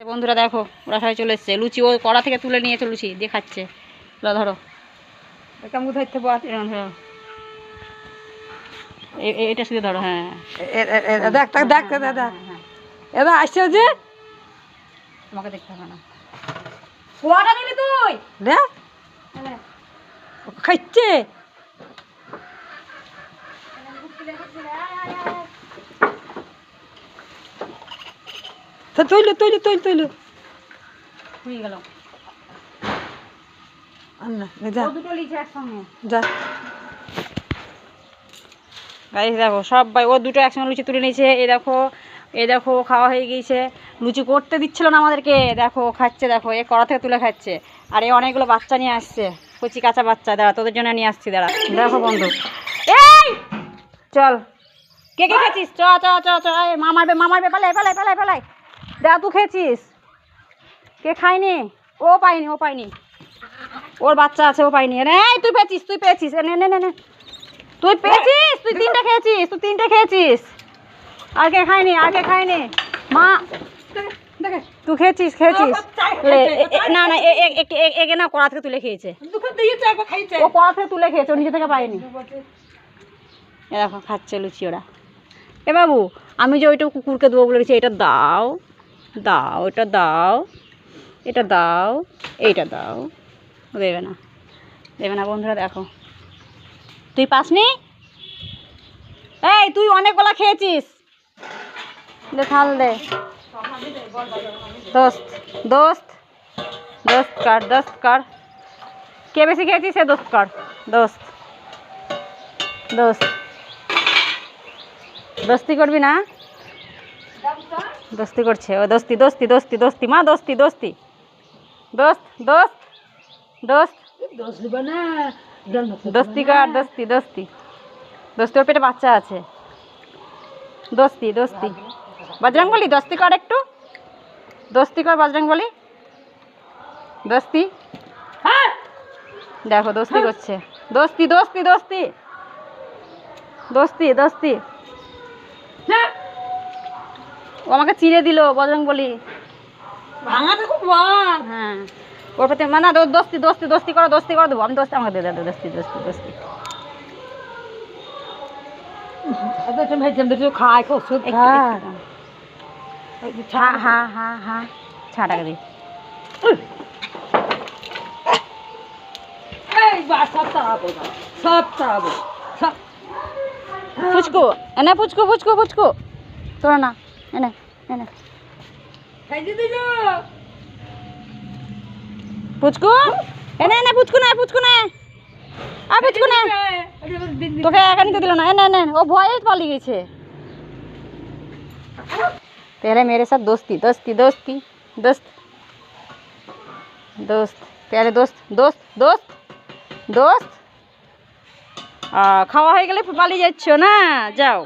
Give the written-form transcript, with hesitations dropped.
বন্ধুরা দেখো ওরা সবাই চলে এসছে, লুচি ও কড়া থেকে তুলে নিয়েছে, লুচি দিয়ে খাচ্ছে। ধরো কেমন ধরতে ধরো, এটা শুধু ধরো। হ্যাঁ দেখ দেখ দাদা এবার আসছে যে তোমাকে দেখতে হবে না। পোয়াটা নিলি তুই দেখ খাইছে। তৈল তৈল তৈল তৈল হয়ে গেল। যা দুটো লিচি একসঙ্গে যা গাইস দেখো সবাই ও দুটো একসঙ্গে লুচি তুলে নিয়েছে। এই দেখো খাওয়া হয়ে গিয়েছে। লুচি করতে দিচ্ছিল না আমাদেরকে, দেখো খাচ্ছে, দেখো এ কড়া থেকে তুলে খাচ্ছে। আর এই অনেকগুলো বাচ্চা নিয়ে আসছে, কচি কাঁচা বাচ্চা। দাঁড়া তোদের জন্য নিয়ে আসছি, দাঁড়া। দেখো বন্ধু, এই চল কে কে খেয়েছিস? চ চ চ চ মামারবে পালাই পালাই পালাই পালাই। দাদা তুই খেয়েছিস? কে খায়নি? ও পাইনি ওর বাচ্চা আছে, ও পাইনি। এই তুই পেয়েছিস নে নে নে নে তুই পেয়েছিস, তুই তিনটে খেয়েছিস। আর কে খায়নি মা? তুই খেয়েছিস না না একে না কড়া থেকে তুলে খেয়েছে, ও কড়া থেকে তুলে খেয়েছে, ও নিজে থেকে পায়নি। এ দেখো খাচ্ছে লুচি ওরা। এ বাবু আমি যে ওইটা কুকুরকে দেবো বলে এটা দাও দাও, এটা দাও, এটা দাও, এইটা দাও। দেবে না বন্ধুরা। দেখো তুই পাসনি? এই তুই অনেকগুলা খেয়েছিস, দে থাল দে। দোস্ত কর কে বেশি খেয়েছিস সে দোস্ত কর। দোস্তি করবি না? দোস্তি করছে ও, দোস্তি মা, দোস্তি কর, দোস্তি। ওর পেটে বাচ্চা আছে। দোস্তি বজরংবলী, দোস্তি কর একটু, দোস্তি কর বজরংবলী, দোস্তি। দেখো দোস্তি করছে, দোস্তি। ও আমাকে চিড়ে দিল বজরংবলী। হ্যাঁ ওর প্রতি মানে দোস্তি করো দেবো আমি। আমাকে দে দোস্তি। খায় ওষুধ হ্যাঁ ছাটাকে দি। ফুচকু এনে, ফুচকু তোর না এনে ফুচকু এনে ফুচকু নে তোকে একা নিতে দিল না। এনে ও ভয়ে পালিয়ে গেছে। पहले मेरे साथ दोस्ती पहले दोस्त। খাওয়া হয়ে গেলে পালিয়ে যাচ্ছ না? যাও।